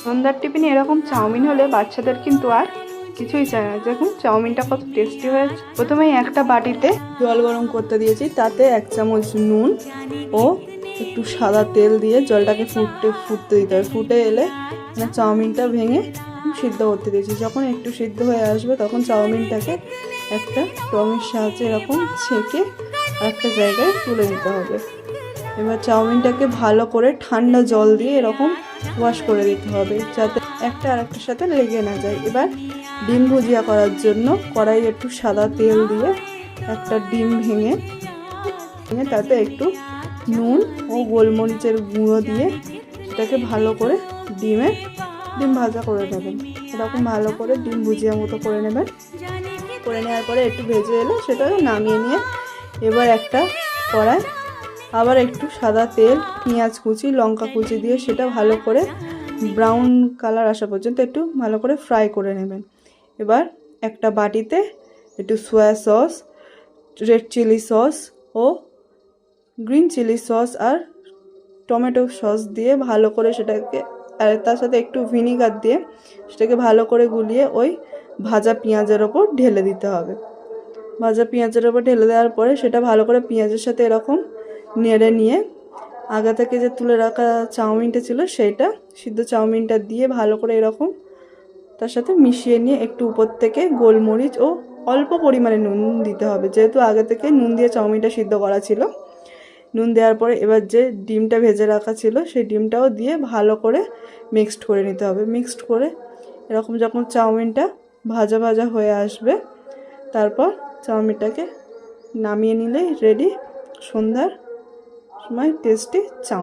সন্ধ্যার টিফিনে এরকম চাউমিন হলে বাচ্চাদের কিন্তু আর কিছুই চায় না। দেখুন চাউমিনটা কত টেস্টি হয়েছে। প্রথমেই একটা বাটিতে জল গরম করতে দিয়েছি, তাতে 1 চামচ নুন ও একটু সাদা তেল দিয়ে জলটাকে ফুটতে দিতে হবে। ফুটে এলে চাউমিনটা ভেঙে সিদ্ধ করতে দিয়েছি। যখন একটু সিদ্ধ হয়ে আসবে তখন চাউমিনটাকে একটা টঙের সাহায্যে এরকম ছেঁকে একটা জায়গায় তুলে নিতে হবে। এবার চাউমিনটাকে ভালো করে ঠান্ডা জল দিয়ে এরকম ওয়াশ করে দিতে হবে, যাতে একটা আরেকটার সাথে লেগে না যায়। এবার ডিম ভুজিয়া করার জন্য কড়াই একটু সাদা তেল দিয়ে একটা ডিম ভেঙে তাতে একটু নুন ও গোলমরিচের গুঁড়ো দিয়ে সেটাকে ভালো করে ডিম ভাজা করে নেবেন। এরকম ভালো করে ডিম ভুজিয়া মতো করে নেবেন। করে নেওয়ার পরে একটু ভেজে এলে সেটা নামিয়ে নিয়ে এবার একটা কড়াই আবার একটু সাদা তেল, পেঁয়াজ কুচি, লঙ্কা কুচি দিয়ে সেটা ভালো করে ব্রাউন কালার আসা পর্যন্ত একটু ভালো করে ফ্রাই করে নেবেন। এবার একটা বাটিতে একটু soya sauce, red chilli sauce ও গ্রিন চিলি সস আর টমেটো সস দিয়ে ভালো করে সেটাকে, আর তার সাথে একটু ভিনিগার দিয়ে সেটাকে ভালো করে গুলিয়ে ওই ভাজা পেঁয়াজের ওপর ঢেলে দিতে হবে। ভাজা পেঁয়াজের ওপর ঢেলে দেওয়ার পরে সেটা ভালো করে পেঁয়াজের সাথে এরকম নেড়ে নিয়ে আগে থেকে যে তুলে রাখা চাউমিনটা ছিল সেইটা, সিদ্ধ চাউমিনটা দিয়ে ভালো করে এরকম তার সাথে মিশিয়ে নিয়ে একটু উপর থেকে গোলমরিচ ও অল্প পরিমাণে নুন দিতে হবে, যেহেতু আগে থেকে নুন দিয়ে চাউমিনটা সিদ্ধ করা ছিল। নুন দেওয়ার পরে এবার যে ডিমটা ভেজে রাখা ছিল সেই ডিমটাও দিয়ে ভালো করে মিক্সড করে নিতে হবে। মিক্সড করে এরকম যখন চাউমিনটা ভাজা ভাজা হয়ে আসবে তারপর চাউমিনটাকে নামিয়ে নিলেই রেডি সন্ধ্যার সময় টেস্টি চাউমিন।